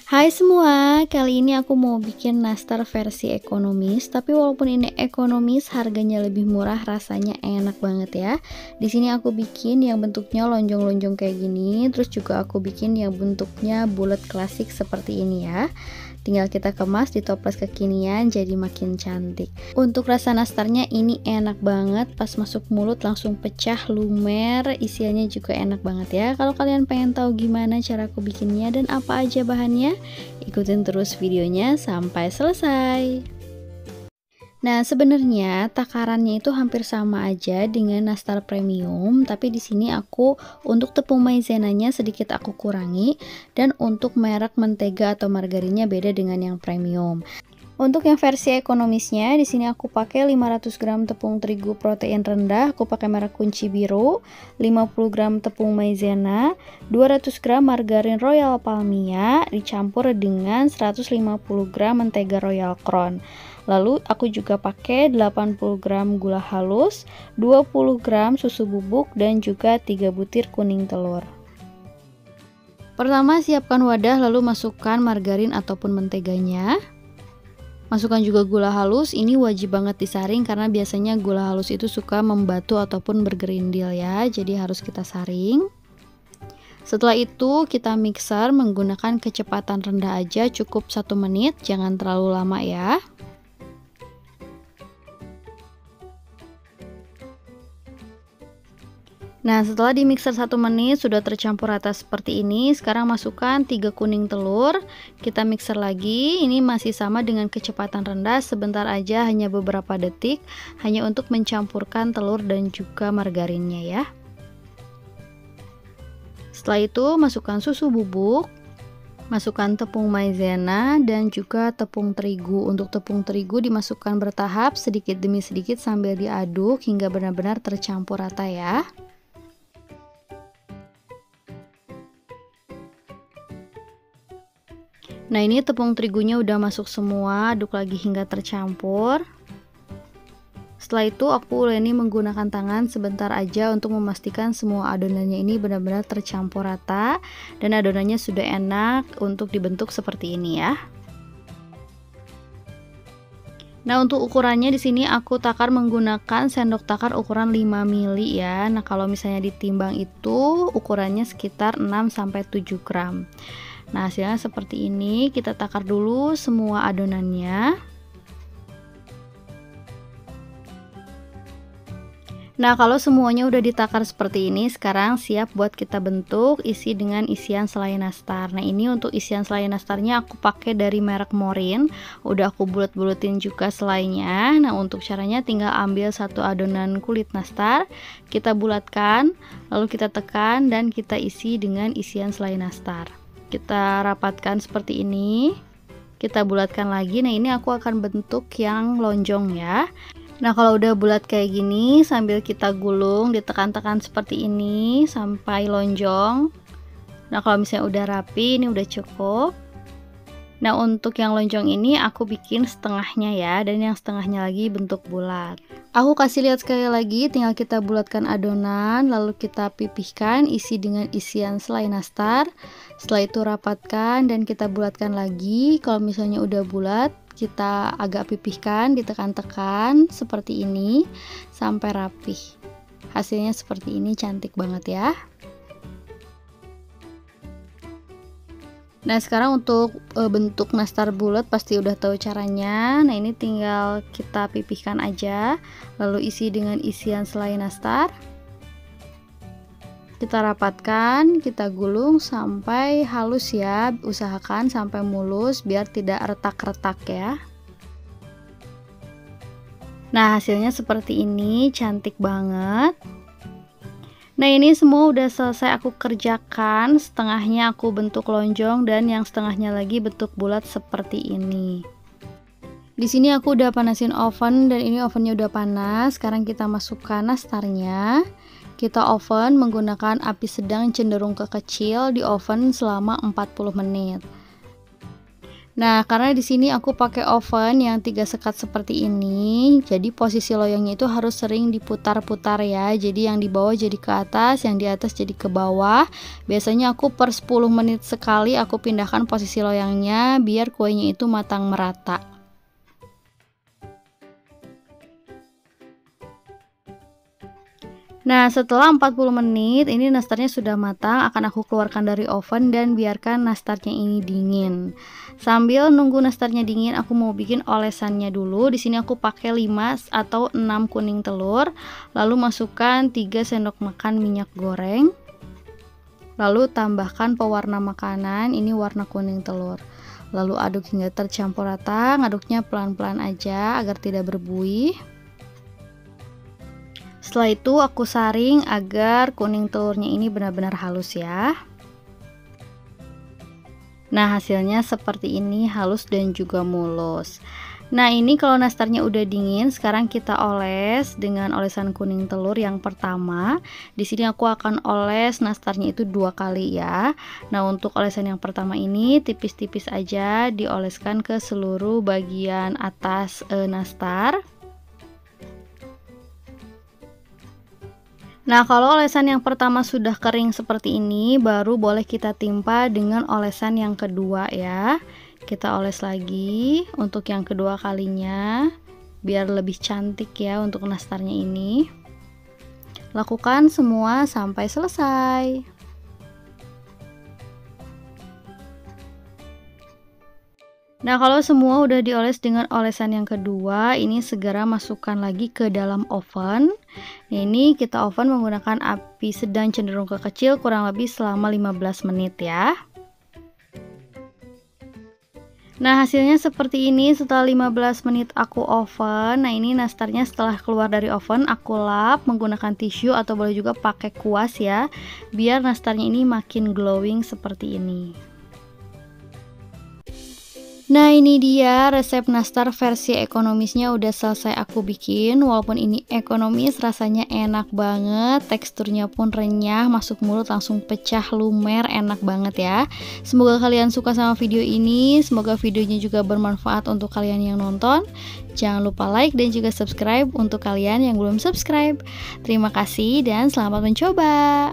Hai semua, kali ini aku mau bikin nastar versi ekonomis, tapi walaupun ini ekonomis, harganya lebih murah, rasanya enak banget ya. Di sini aku bikin yang bentuknya lonjong-lonjong kayak gini, terus juga aku bikin yang bentuknya bulat klasik seperti ini ya. Tinggal kita kemas di toples kekinian jadi makin cantik. Untuk rasa nastarnya ini enak banget, pas masuk mulut langsung pecah, lumer, isiannya juga enak banget ya. Kalau kalian pengen tahu gimana cara aku bikinnya dan apa aja bahannya, ikutin terus videonya sampai selesai. Nah, sebenarnya takarannya itu hampir sama aja dengan nastar premium, tapi di sini aku untuk tepung maizenanya sedikit aku kurangi, dan untuk merek mentega atau margarinnya beda dengan yang premium. Untuk yang versi ekonomisnya, di sini aku pakai 500 gram tepung terigu protein rendah, aku pakai merek kunci biru, 50 gram tepung maizena, 200 gram margarin Royal Palmia, dicampur dengan 150 gram mentega Royal Crown. Lalu aku juga pakai 80 gram gula halus, 20 gram susu bubuk, dan juga 3 butir kuning telur. Pertama, siapkan wadah lalu masukkan margarin ataupun menteganya. Masukkan juga gula halus, ini wajib banget disaring karena biasanya gula halus itu suka membatu ataupun bergerindil ya, jadi harus kita saring. Setelah itu kita mixer menggunakan kecepatan rendah aja, cukup 1 menit, jangan terlalu lama ya. Nah, setelah di mixer 1 menit sudah tercampur rata seperti ini. Sekarang masukkan 3 kuning telur. Kita mixer lagi. Ini masih sama dengan kecepatan rendah, sebentar aja, hanya beberapa detik, hanya untuk mencampurkan telur dan juga margarinnya ya. Setelah itu masukkan susu bubuk, masukkan tepung maizena dan juga tepung terigu. Untuk tepung terigu dimasukkan bertahap sedikit demi sedikit sambil diaduk hingga benar-benar tercampur rata ya. Nah, ini tepung terigunya udah masuk semua, aduk lagi hingga tercampur. Setelah itu aku uleni menggunakan tangan sebentar aja untuk memastikan semua adonannya ini benar-benar tercampur rata dan adonannya sudah enak untuk dibentuk seperti ini ya. Nah, untuk ukurannya di sini aku takar menggunakan sendok takar ukuran 5 mili ya. Nah, kalau misalnya ditimbang itu ukurannya sekitar 6 sampai 7 gram. Nah, hasilnya seperti ini. Kita takar dulu semua adonannya. Nah, kalau semuanya udah ditakar seperti ini, sekarang siap buat kita bentuk isi dengan isian selai nastar. Nah, ini untuk isian selai nastarnya aku pakai dari merek Morin. Udah aku bulet-buletin juga selainya. Nah, untuk caranya tinggal ambil satu adonan kulit nastar, kita bulatkan, lalu kita tekan dan kita isi dengan isian selai nastar. Kita rapatkan seperti ini, kita bulatkan lagi. Nah, ini aku akan bentuk yang lonjong ya. Nah, kalau udah bulat kayak gini, sambil kita gulung, ditekan-tekan seperti ini sampai lonjong. Nah, kalau misalnya udah rapi, ini udah cukup. Nah, untuk yang lonjong ini aku bikin setengahnya ya, dan yang setengahnya lagi bentuk bulat. Aku kasih lihat sekali lagi, tinggal kita bulatkan adonan, lalu kita pipihkan isi dengan isian selai nastar. Setelah itu rapatkan dan kita bulatkan lagi. Kalau misalnya udah bulat, kita agak pipihkan, ditekan-tekan seperti ini sampai rapih. Hasilnya seperti ini, cantik banget ya. Nah, sekarang untuk bentuk nastar bulat pasti udah tahu caranya. Nah, ini tinggal kita pipihkan aja, lalu isi dengan isian selai nastar. Kita rapatkan, kita gulung sampai halus ya, usahakan sampai mulus biar tidak retak-retak ya. Nah, hasilnya seperti ini, cantik banget. Nah, ini semua udah selesai aku kerjakan, setengahnya aku bentuk lonjong dan yang setengahnya lagi bentuk bulat seperti ini. Di sini aku udah panasin oven dan ini ovennya udah panas. Sekarang kita masukkan nastarnya. Kita oven menggunakan api sedang cenderung ke kecil, di oven selama 40 menit. Nah, karena di sini aku pakai oven yang 3 sekat seperti ini, jadi posisi loyangnya itu harus sering diputar-putar ya. Jadi yang di bawah jadi ke atas, yang di atas jadi ke bawah. Biasanya aku per 10 menit sekali aku pindahkan posisi loyangnya biar kuenya itu matang merata. Nah, setelah 40 menit ini nastarnya sudah matang, akan aku keluarkan dari oven dan biarkan nastarnya ini dingin. Sambil nunggu nastarnya dingin, aku mau bikin olesannya dulu. Di sini aku pakai 5 atau 6 kuning telur, lalu masukkan 3 sendok makan minyak goreng. Lalu tambahkan pewarna makanan, ini warna kuning telur. Lalu aduk hingga tercampur rata, ngaduknya pelan-pelan aja agar tidak berbuih. Setelah itu aku saring agar kuning telurnya ini benar-benar halus ya. Nah, hasilnya seperti ini, halus dan juga mulus. Nah, ini kalau nastarnya udah dingin, sekarang kita oles dengan olesan kuning telur yang pertama. Di sini aku akan oles nastarnya itu 2 kali ya. Nah, untuk olesan yang pertama ini tipis-tipis aja dioleskan ke seluruh bagian atas nastar. Nah, kalau olesan yang pertama sudah kering seperti ini, baru boleh kita timpa dengan olesan yang kedua ya. Kita oles lagi untuk yang kedua kalinya, biar lebih cantik ya untuk nastarnya ini. Lakukan semua sampai selesai. Nah, kalau semua udah dioles dengan olesan yang kedua, ini segera masukkan lagi ke dalam oven. Nah, ini kita oven menggunakan api sedang cenderung ke kecil kurang lebih selama 15 menit ya. Nah, hasilnya seperti ini setelah 15 menit aku oven. Nah, ini nastarnya setelah keluar dari oven aku lap menggunakan tisu atau boleh juga pakai kuas ya, biar nastarnya ini makin glowing seperti ini. Nah, ini dia resep nastar versi ekonomisnya udah selesai aku bikin. Walaupun ini ekonomis, rasanya enak banget, teksturnya pun renyah, masuk mulut langsung pecah lumer, enak banget ya. Semoga kalian suka sama video ini, semoga videonya juga bermanfaat untuk kalian yang nonton. Jangan lupa like dan juga subscribe untuk kalian yang belum subscribe. Terima kasih dan selamat mencoba.